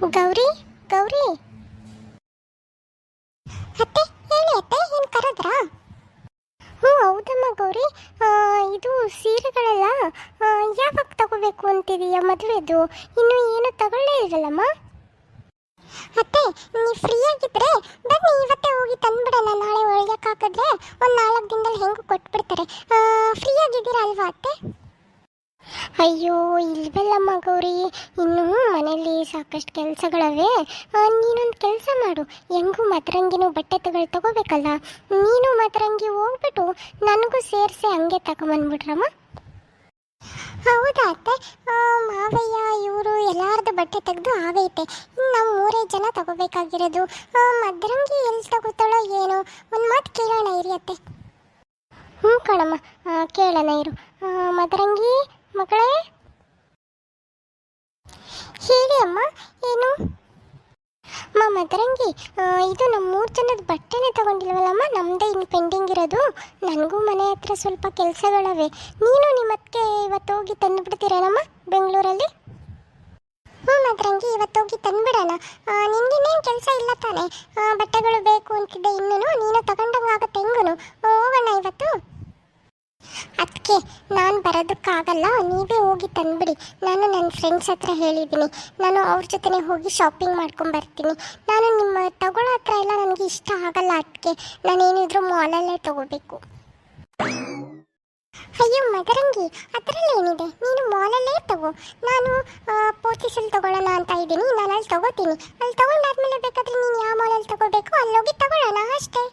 ಗೌರಿ ಗೌರಿ ಅತ್ತೆ, ಹೇಳಿ ಅತ್ತೆ, ಏನು ಕರೆದ್ರಾ? ಹ್ಞೂ ಹೌದಮ್ಮ ಗೌರಿ. ಇದು ಸೀರೆಗಳೆಲ್ಲ ಯಾವಾಗ ತಗೋಬೇಕು ಅಂತಿದೀಯ ಮದುವೆದು? ಇನ್ನೂ ಏನು ತಗೊಳ್ಳೇ ಇರಲ್ಲಮ್ಮ. ಅತ್ತೆ, ನೀವು ಫ್ರೀ ಆಗಿದ್ರೆ ಬನ್ನಿ, ಇವತ್ತೇ ಹೋಗಿ ತಂದ್ಬಿಡೋಣ. ನಾಳೆ ಒಳಗೆ ಹಾಕಿದ್ರೆ ಒಂದು 4 ದಿನದಲ್ಲಿ ಹೆಂಗೂ ಕೊಟ್ಬಿಡ್ತಾರೆ. ಫ್ರೀ ಆಗಿದ್ದೀರಾ ಅಲ್ವಾ ಅತ್ತೆ? ಅಯ್ಯೋ ಇಲ್ವಲ್ಲಮ್ಮ ಗೌರಿ, ಇನ್ನು ಮನೇಲಿ ಸಾಕಷ್ಟು ಕೆಲಸಗಳವೆ. ನೀನೊಂದು ಕೆಲಸ ಮಾಡು, ಹೆಂಗೂ ಮದರಂಗಿನೂ ಬಟ್ಟೆ ತಗೋಬೇಕಲ್ಲ, ನೀನು ಮದರಂಗಿ ಹೋಗ್ಬಿಟ್ಟು ನನಗೂ ಸೇರಿಸಿ ಹಂಗೆ ತಗೊಂಬಂದ್ಬಿಟ್ರಮ್ಮ. ಹೌದಾ ಅತ್ತೆ? ಮಾವಯ್ಯ ಇವರು ಎಲ್ಲಾರ್ದು ಬಟ್ಟೆ ತೆಗೆದು ಆಗೈತೆ. ಇನ್ನು ನಾವು 3 ಜನ ತಗೋಬೇಕಾಗಿರೋದು. ಮದರಂಗಿ ಎಲ್ಲಿ ತಗೋತಾಳೋ ಏನೋ, ಒಂದು ಮಾತು ಕೇಳೋಣ ಇರಿ ಅತ್ತೆ. ಹ್ಞೂ ಕಣಮ್ಮ, ಕೇಳೋಣ ಇರು. ಮದರಂಗಿ ಮಗಳೇ, ಹೇಳಿ ಅಮ್ಮ. ಏನು ಮದರಂಗಿ, ಇದು ನಮ್ಮ 3 ಜನದ ಬಟ್ಟೆನೇ ತಗೊಂಡಿಲ್ವಲ್ಲಮ್ಮ, ನಮ್ಮದೇ ಇನ್ನು ಪೆಂಡಿಂಗ್ ಇರೋದು. ನನಗೂ ಮನೆ ಹತ್ರ ಸ್ವಲ್ಪ ಕೆಲಸಗಳವೆ. ನೀನು ನಿಮ್ಮಕ್ಕೆ ಇವತ್ತು ಹೋಗಿ ತಂದುಬಿಡ್ತೀರೇನಮ್ಮ ಬೆಂಗಳೂರಲ್ಲಿ? ಹ್ಞೂ ಮದರಂಗಿ, ಇವತ್ತು ಹೋಗಿ ತಂದುಬಿಡೋಣ. ನಿನ್ಗಿನ್ನೇನು ಕೆಲಸ ಇಲ್ಲ ತಾನೆ? ಬಟ್ಟೆಗಳು ಬೇಕು ಅಂತಿದ್ದೆ, ಇನ್ನೂ ನೀನು ತಗೊಂಡಂಗೆ ಆಗುತ್ತೆ. ಹೆಂಗೂ ಹೋಗೋಣ ಇವತ್ತು? ಅದಕ್ಕೆ ನಾನು ಬರೋದಕ್ಕಾಗಲ್ಲ, ನೀವೇ ಹೋಗಿ ತಂದುಬಿಡಿ. ನಾನು ನನ್ನ ಫ್ರೆಂಡ್ಸ್ ಹತ್ರ ಹೇಳಿದ್ದೀನಿ, ನಾನು ಅವ್ರ ಜೊತೆ ಹೋಗಿ ಶಾಪಿಂಗ್ ಮಾಡ್ಕೊಂಬರ್ತೀನಿ. ನಾನು ನಿಮ್ಮ ತಗೊಳ್ಳೋ ಹತ್ರ ಎಲ್ಲ ನನಗೆ ಇಷ್ಟ ಆಗಲ್ಲ. ಅದಕ್ಕೆ ನಾನೇನಿದ್ರು ಮಾಲಲ್ಲೇ ತಗೋಬೇಕು. ಅಯ್ಯೋ ಮದರಂಗಿ, ಅದರಲ್ಲೇನಿದೆ, ನೀನು ಮಾಲಲ್ಲೇ ತಗೋ. ನಾನು ಪೋತಿಸಲ್ಲಿ ತಗೊಳ್ಳೋಣ ಅಂತ ಇದ್ದೀನಿ, ನಾನು ಅಲ್ಲಿ ತಗೋತೀನಿ. ಅಲ್ಲಿ ತಗೊಂಡಾದ್ಮೇಲೆ ಬೇಕಾದರೆ ನೀನು ಯಾವ ಮಾಲಲ್ಲಿ ತಗೋಬೇಕು ಅಲ್ಲೋಗಿ ತಗೊಳ್ಳೋಣ ಅಷ್ಟೇ.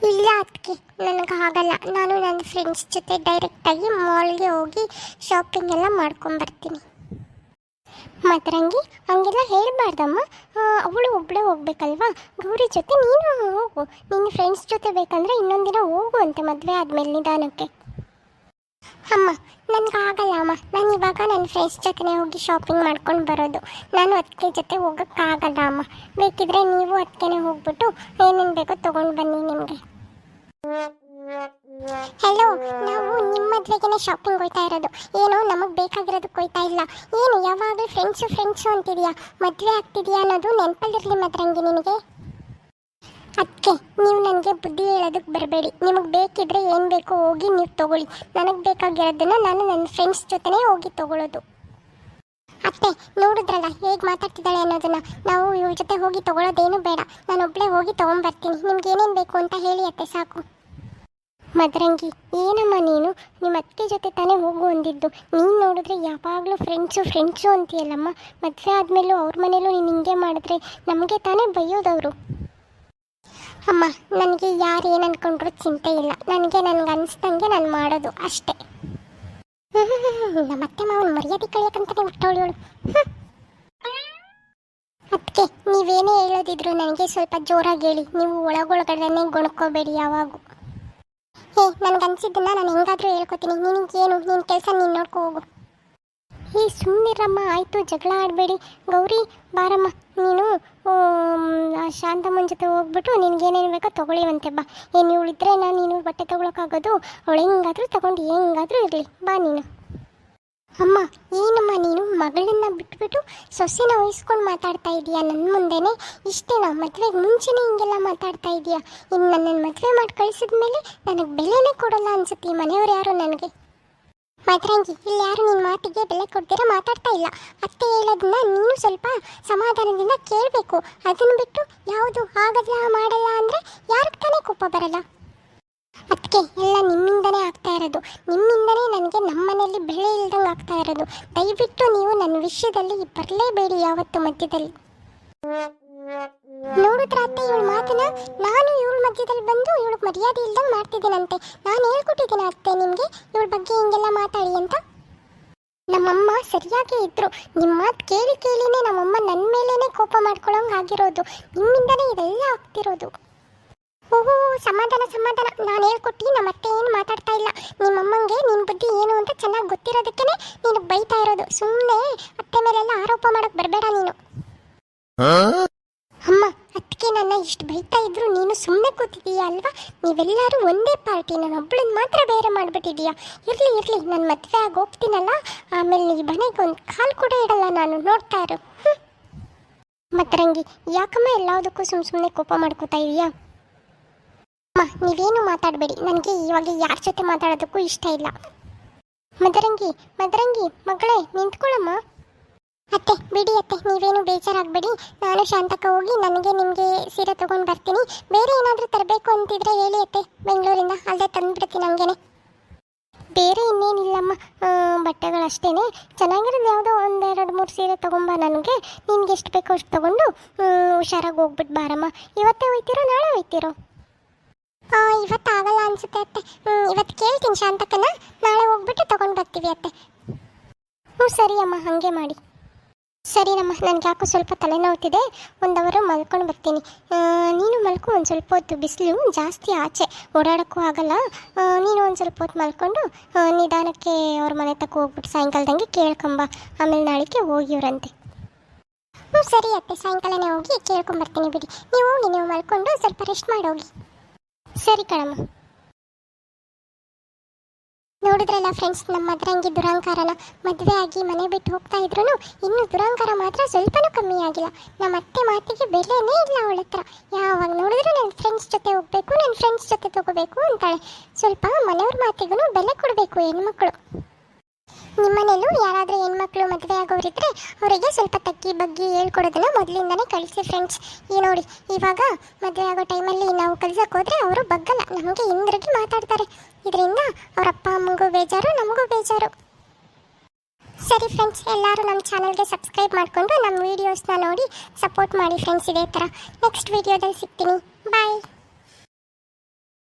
ಇಲ್ಲ ಅದಕ್ಕೆ ನನಗೆ ಆಗಲ್ಲ, ನಾನು ನನ್ನ ಫ್ರೆಂಡ್ಸ್ ಜೊತೆ ಡೈರೆಕ್ಟಾಗಿ ಮಾಲ್ಗೆ ಹೋಗಿ ಶಾಪಿಂಗ್ ಎಲ್ಲ ಮಾಡ್ಕೊಂಬರ್ತೀನಿ. ಮದರಂಗಿ, ಹಂಗೆಲ್ಲ ಹೇಳಬಾರ್ದಮ್ಮ. ಅವಳು ಒಬ್ಬಳೇ ಹೋಗ್ಬೇಕಲ್ವಾ? ಗೌರಿ ಜೊತೆ ನೀನು ಹೋಗು. ನಿನ್ನ ಫ್ರೆಂಡ್ಸ್ ಜೊತೆ ಬೇಕಂದರೆ ಇನ್ನೊಂದಿನ ಹೋಗು ಅಂತೆ, ಮದುವೆ ಆದಮೇಲೆ ನಿಧಾನಕ್ಕೆ. ಅಮ್ಮ ನನಗಾಗಲ್ಲ ಅಮ್ಮ, ನಾನು ಇವಾಗ ನನ್ನ ಫ್ರೆಂಡ್ಸ್ ಜೊತೆ ಹೋಗಿ ಶಾಪಿಂಗ್ ಮಾಡ್ಕೊಂಡು ಬರೋದು. ನಾನು ಅದಕ್ಕೆ ಜೊತೆ ಹೋಗೋಕ್ಕಾಗಲ್ಲ ಅಮ್ಮ. ಬೇಕಿದ್ರೆ ನೀವು ಅದಕ್ಕೆ ಹೋಗ್ಬಿಟ್ಟು ಏನೇನು ಬೇಕೋ ತೊಗೊಂಡು ಬನ್ನಿ ನಿಮಗೆ. ಹಲೋ, ನಾವು ನಿಮ್ಮ ಮದುವೆಗೆ ಶಾಪಿಂಗ್ ಹೋಗ್ತಾ ಇರೋದು. ಏನು ನಮಗೆ ಬೇಕಾಗಿರೋದಕ್ಕೆ ಹೋಗ್ತಾ ಇಲ್ಲ. ಏನು ಯಾವಾಗಲೂ ಫ್ರೆಂಡ್ಸು ಅಂತಿದೆಯಾ? ಮದುವೆ ಆಗ್ತಿದೆಯಾ ಅನ್ನೋದು ನೆನಪಲ್ಲಿರಲಿ ಮದರಂಗಿ ನಿನಗೆ. ಅದಕ್ಕೆ ನೀವು ನನಗೆ ಬುದ್ಧಿ ಹೇಳೋದಕ್ಕೆ ಬರಬೇಡಿ. ನಿಮಗೆ ಬೇಕಿದ್ರೆ ಏನು ಬೇಕೋ ಹೋಗಿ ನೀವು ತೊಗೊಳ್ಳಿ. ನನಗೆ ಬೇಕಾಗಿರೋದನ್ನು ನಾನು ನನ್ನ ಫ್ರೆಂಡ್ಸ್ ಜೊತೆನೇ ಹೋಗಿ ತೊಗೊಳ್ಳೋದು. ಅತ್ತೆ ನೋಡಿದ್ರಲ್ಲ ಹೇಗೆ ಮಾತಾಡ್ತಿದ್ದಾಳೆ ಅನ್ನೋದನ್ನು. ನಾವು ಇವ್ರ ಜೊತೆ ಹೋಗಿ ತೊಗೊಳ್ಳೋದೇನು ಬೇಡ, ನಾನೊಬ್ಬಳೇ ಹೋಗಿ ತೊಗೊಂಬರ್ತೀನಿ. ನಿಮ್ಗೆ ಏನೇನು ಬೇಕು ಅಂತ ಹೇಳಿ ಅತ್ತೆ ಸಾಕು. ಮದರಂಗಿ, ಏನಮ್ಮ ನೀನು? ನಿಮ್ಮ ಅತ್ತೆ ಜೊತೆ ತಾನೇ ಹೋಗು ಅಂದಿದ್ದು. ನೀನು ನೋಡಿದ್ರೆ ಯಾವಾಗಲೂ ಫ್ರೆಂಡ್ಸು ಅಂತೀಯಲ್ಲಮ್ಮ. ಮದುವೆ ಆದಮೇಲೂ ಅವ್ರ ಮನೇಲೂ ನೀನು ಹಿಂಗೆ ಮಾಡಿದ್ರೆ ನಮಗೆ ತಾನೇ ಬೈಯೋದವರು. ಅಮ್ಮ ನನಗೆ ಯಾರು ಏನು ಅಂದ್ಕೊಂಡ್ರೂ ಚಿಂತೆ ಇಲ್ಲ. ನನಗೆ ಅನಿಸ್ದಂಗೆ ನಾನು ಮಾಡೋದು ಅಷ್ಟೇ. ನಮ್ಮ ಅತ್ತೆ ಮಾವನ ಮರ್ಯಾದೆ ಕಳಿಯಕ್ಕಂತಾನೆ ಹುಟ್ಟವಳು. ಅದಕ್ಕೆ ನೀವೇನೇ ಹೇಳೋದಿದ್ರು ನನಗೆ ಸ್ವಲ್ಪ ಜೋರಾಗಿ ಹೇಳಿ. ನೀವು ಒಳಗೊಳಗಡೆನೇ ಗೊಣ್ಕೋಬೇಡಿ ಯಾವಾಗೂ. ನನಗನ್ಸಿದ್ದನ್ನ ನಾನು ಹೆಂಗಾದರೂ ಹೇಳ್ಕೊತೀನಿ. ನಿನಗೇನು, ನಿನ್ನ ಕೆಲಸ ನೀನು ನೋಡ್ಕೊ ಹೋಗು. ಸುಮ್ಮನಿರಮ್ಮ, ಆಯಿತು, ಜಗಳ ಆಡಬೇಡಿ. ಗೌರಿ ಬಾರಮ್ಮ, ನೀನು ಶಾಂತಮ್ಮನ ಜೊತೆ ಹೋಗ್ಬಿಟ್ಟು ನಿನಗೇನೇನು ಬೇಕೋ ತೊಗೊಳ್ಳಿವಂತೆ ಬಾ. ಏನು ಇವಳಿದ್ರೆ ನೀನು ಬಟ್ಟೆ ತೊಗೊಳಕ್ಕಾಗೋದು? ಅವಳು ಹೆಂಗಾದರೂ ತಗೊಂಡು ಹೆಂಗಾದರೂ ಇರಲಿ, ಬಾ ನೀನು. ಅಮ್ಮ ಏನಮ್ಮ ನೀನು ಮಗಳನ್ನ ಬಿಟ್ಬಿಟ್ಟು ಸೊಸೆನ ವಹಿಸ್ಕೊಂಡು ಮಾತಾಡ್ತಾ ಇದೀಯಾ ನನ್ನ ಮುಂದೆನೇ? ಇಷ್ಟೇನಾ? ಮದುವೆಗೆ ಮುಂಚೆನೇ ಹಿಂಗೆಲ್ಲ ಮಾತಾಡ್ತಾ ಇದೀಯಾ? ಇನ್ನು ನನ್ನನ್ನು ಮದುವೆ ಮಾಡಿ ಕಳಿಸಿದ್ಮೇಲೆ ನನಗೆ ಬೆಲೆನೇ ಕೊಡಲ್ಲ ಅನ್ಸುತ್ತೆ ಈ ಮನೆಯವ್ರು ಯಾರು ನನಗೆ. ಮದರಂಗಿ, ಇಲ್ಲಿ ಯಾರು ನಿನ್ನ ಮಾತಿಗೆ ಬೆಲೆ ಕೊಡ್ತೀರಾ ಮಾತಾಡ್ತಾ ಇಲ್ಲ. ಅತ್ತೆ ಹೇಳೋದನ್ನ ನೀನು ಸ್ವಲ್ಪ ಸಮಾಧಾನದಿಂದ ಕೇಳಬೇಕು. ಅದನ್ನು ಬಿಟ್ಟು ಯಾವುದು ಆಗಲ್ಲ ಮಾಡಲ್ಲ ಅಂದರೆ ಯಾರಿಗೆ ತಾನೇ ಕೋಪ ಬರಲ್ಲ? ಅದಕ್ಕೆ ಎಲ್ಲ ನಿಮ್ಮಿಂದನೇ ಆಗ್ತಾ ಇರೋದು. ನಿಮ್ಮಿಂದನೇ ನನಗೆ ನಮ್ಮ ಮನೆಯಲ್ಲಿ ಬೆಳೆ ಇಲ್ದಂಗೆ ಆಗ್ತಾ ಇರೋದು. ದಯವಿಟ್ಟು ನೀವು ನನ್ನ ವಿಷಯದಲ್ಲಿ ಬರಲೇಬೇಡಿ ಯಾವತ್ತು ಮಧ್ಯದಲ್ಲಿ. ನೋಡಿದ್ರ ಅತ್ತೆ ಇವಳ ಮಾತನ್ನ? ನಾನು ಇವಳ ಮಧ್ಯದಲ್ಲಿ ಬಂದು ಇವಳಿಗೆ ಮರ್ಯಾದೆ ಇಲ್ದಂಗೆ ಮಾಡ್ತಿದ್ದೀನಂತೆ. ನಾನು ಹೇಳ್ಕೊಟ್ಟಿದ್ದೀನಿ ಅತ್ತೆ ನಿಮಗೆ ಇವಳ ಬಗ್ಗೆ ಹಿಂಗೆಲ್ಲ ಮಾತಾಡಿ ಅಂತ. ನಮ್ಮಮ್ಮ ಸರಿಯಾಗೇ ಇದ್ರು. ನಿಮ್ಮ ಮಾತು ಕೇಳಿನೇ ನಮ್ಮಮ್ಮ ನನ್ನ ಮೇಲೇ ಕೋಪ ಮಾಡ್ಕೊಳ್ಳೋಂಗೆ ಆಗಿರೋದು. ನಿಮ್ಮಿಂದನೇ ಇದೆಲ್ಲ ಆಗ್ತಿರೋದು. ಓಹೋ ಸಮಾಧಾನ, ನಾನು ಹೇಳ್ಕೊಟ್ಟು ನಮ್ಮ ಅತ್ತೆ ಏನು ಮಾತಾಡ್ತಾ ಇಲ್ಲ. ನಿಮ್ಮಮ್ಮಂಗೆ ನಿನ್ನ ಬುದ್ಧಿ ಏನು ಅಂತ ಚೆನ್ನಾಗಿ ಗೊತ್ತಿರೋದಕ್ಕೇ ನೀನು ಬೈತಾ ಇರೋದು. ಸುಮ್ಮನೆ ಅತ್ತೆ ಮೇಲೆಲ್ಲ ಆರೋಪ ಮಾಡೋಕ್ಕೆ ಬರಬೇಡ ನೀನು. ಅಮ್ಮ ಅದಕ್ಕೆ ನನ್ನ ಇಷ್ಟು ಬೈತಾ ಇದ್ರು ನೀನು ಸುಮ್ಮನೆ ಕೂತಿದೀಯಾ ಅಲ್ವಾ? ನೀವೆಲ್ಲರೂ ಒಂದೇ ಪಾರ್ಟಿ, ನಾನು ಒಬ್ಬಳನ್ನ ಮಾತ್ರ ಬೇರೆ ಮಾಡಿಬಿಟ್ಟಿದೀಯಾ. ಇರಲಿ ನಾನು ಮದುವೆ ಆಗಿ ಹೋಗ್ತೀನಲ್ಲ, ಆಮೇಲೆ ಈ ಮನೆಗೆ ಒಂದು ಕಾಲು ಕೂಡ ಇಡಲ್ಲ ನಾನು, ನೋಡ್ತಾ ಇರು. ಮದರಂಗಿ, ಯಾಕಮ್ಮ ಎಲ್ಲದಕ್ಕೂ ಸುಮ್ಮನೆ ಕೋಪ ಮಾಡ್ಕೋತಾ ಇದೀಯಾ? ಅಮ್ಮ, ನೀವೇನು ಮಾತಾಡಬೇಡಿ. ನನಗೆ ಇವಾಗ ಯಾರ ಜೊತೆ ಮಾತಾಡೋದಕ್ಕೂ ಇಷ್ಟ ಇಲ್ಲ. ಮದರಂಗಿ, ಮದರಂಗಿ ಮಗಳೇ, ನಿಂತ್ಕೊಳ್ಳಮ್ಮ. ಅತ್ತೆ ಬಿಡಿ ಅತ್ತೆ, ನೀವೇನು ಬೇಜಾರಾಗಬೇಡಿ. ನಾನು ಶಾಂತಕ್ಕ ಹೋಗಿ ನನಗೆ ನಿಮಗೆ ಸೀರೆ ತೊಗೊಂಡು ಬರ್ತೀನಿ. ಬೇರೆ ಏನಾದರೂ ತರಬೇಕು ಅಂತಿದ್ರೆ ಹೇಳಿ ಅತ್ತೆ, ಬೆಂಗಳೂರಿಂದ ಅಲ್ಲೇ ತಂದುಬಿಡ್ತೀನಿ ಹಂಗೇನೆ. ಬೇರೆ ಇನ್ನೇನಿಲ್ಲಮ್ಮ, ಬಟ್ಟೆಗಳಷ್ಟೇ. ಚೆನ್ನಾಗಿರೋದು ಯಾವುದೋ 1-2-3 ಸೀರೆ ತೊಗೊಂಬ ನನಗೆ. ನಿನ್ಗೆ ಎಷ್ಟು ಬೇಕೋ ಅಷ್ಟು ತೊಗೊಂಡು ಹುಷಾರಾಗಿ ಹೋಗ್ಬಿಟ್ಟು ಬಾರಮ್ಮ. ಇವತ್ತೇ ಹೋಯ್ತಿರೋ ನಾಳೆ ಹೋಯ್ತಿರೋ? ಇವತ್ತಾಗಲ್ಲ ಅನಿಸುತ್ತೆ ಅತ್ತೆ. ಇವತ್ತು ಕೇಳ್ತೀನಿ ಶಾಂತಕ್ಕನ, ನಾಳೆ ಹೋಗ್ಬಿಟ್ಟು ತೊಗೊಂಡು ಬರ್ತೀವಿ ಅತ್ತೆ. ಹ್ಞೂ ಸರಿ ಅಮ್ಮ, ಹಾಗೆ ಮಾಡಿ. ಸರಿನಮ್ಮ, ನನಗೆ ಯಾಕೋ ಸ್ವಲ್ಪ ತಲೆನೋವ್ತಿದೆ. 1 ಅವರ್ ಮಲ್ಕೊಂಡು ಬರ್ತೀನಿ. ನೀನು ಮಲ್ಕೊ ಒಂದು ಸ್ವಲ್ಪ ಹೊತ್ತು. ಬಿಸಿಲು ಜಾಸ್ತಿ, ಆಚೆ ಓಡಾಡೋಕ್ಕೂ ಆಗಲ್ಲ. ನೀನು ಒಂದು ಸ್ವಲ್ಪ ಹೊತ್ತು ಮಲ್ಕೊಂಡು ನಿಧಾನಕ್ಕೆ ಅವ್ರ ಮನೆ ತಕ್ಕ ಹೋಗ್ಬಿಟ್ಟು ಸಾಯಂಕಾಲದಂಗೆ ಕೇಳ್ಕೊಂಬ. ಆಮೇಲೆ ನಾಳೆಗೆ ಹೋಗಿವ್ರಂತೆ. ಹ್ಞೂ ಸರಿ ಅತ್ತೆ, ಸಾಯಂಕಾಲನೇ ಹೋಗಿ ಕೇಳ್ಕೊಂಬರ್ತೀನಿ ಬಿಡಿ. ನೀವು ಹೋಗಿ, ನೀವು ಮಲ್ಕೊಂಡು ಸ್ವಲ್ಪ ರೆಸ್ಟ್ ಮಾಡೋಗಿ. ಸರಿ ಕಣಮ್ಮ. ನೋಡಿದ್ರಲ್ಲ ಫ್ರೆಂಡ್ಸ್, ನಮ್ಮ ಮದರಂಗಿ ದುರಾಂಕಾರನ. ಮದುವೆ ಆಗಿ ಮನೆ ಬಿಟ್ಟು ಹೋಗ್ತಾ ಇದ್ರು ಇನ್ನೂ ದುರಾಂಕಾರ ಮಾತ್ರ ಸ್ವಲ್ಪನೂ ಕಮ್ಮಿ ಆಗಿಲ್ಲ. ನಮ್ಮ ಅತ್ತೆ ಮಾತಿಗೆ ಬೆಲೆನೇ ಇಲ್ಲ ಅವಳ ಹತ್ರ. ಯಾವಾಗ ನೋಡಿದ್ರು ನನ್ನ ಫ್ರೆಂಡ್ಸ್ ಜೊತೆ ಹೋಗಬೇಕು, ನನ್ನ ಫ್ರೆಂಡ್ಸ್ ಜೊತೆ ತಗೋಬೇಕು ಅಂತಾಳೆ. ಸ್ವಲ್ಪ ಮನೆಯವ್ರ ಮಾತಿಗೂ ಬೆಲೆ ಕೊಡಬೇಕು ಹೆಣ್ಮಕ್ಳು. ನಿಮ್ಮನೇಲೂ ಯಾರಾದರೂ ಹೆಣ್ಮಕ್ಳು ಮದುವೆ ಆಗೋರಿದ್ರೆ ಅವರಿಗೆ ಸ್ವಲ್ಪ ತಗ್ಗಿ ಬಗ್ಗಿ ಹೇಳ್ಕೊಡೋದನ್ನ ಮೊದಲಿಂದನೇ ಕಳಿಸಿ ಫ್ರೆಂಡ್ಸ್. ಈ ನೋಡಿ, ಇವಾಗ ಮದುವೆ ಆಗೋ ಟೈಮಲ್ಲಿ ನಾವು ಕಲ್ಸಕ್ಕೆ ಹೋದರೆ ಅವರು ಬಗ್ಗಲ್ಲ, ನಮಗೆ ಹಿಂದಿರುಗಿ ಮಾತಾಡ್ತಾರೆ. ಇದರಿಂದ ಅವರ ಅಪ್ಪ ಅಮ್ಮಗೂ ಬೇಜಾರು, ನಮಗೂ ಬೇಜಾರು. ಸರಿ ಫ್ರೆಂಡ್ಸ್, ಎಲ್ಲರೂ ನಮ್ಮ ಚಾನಲ್ಗೆ ಸಬ್ಸ್ಕ್ರೈಬ್ ಮಾಡಿಕೊಂಡು ನಮ್ಮ ವೀಡಿಯೋಸ್ನ ನೋಡಿ ಸಪೋರ್ಟ್ ಮಾಡಿ ಫ್ರೆಂಡ್ಸ್. ಇದೇ ಥರ ನೆಕ್ಸ್ಟ್ ವೀಡಿಯೋದಲ್ಲಿ ಸಿಗ್ತೀನಿ. ಬಾಯ್.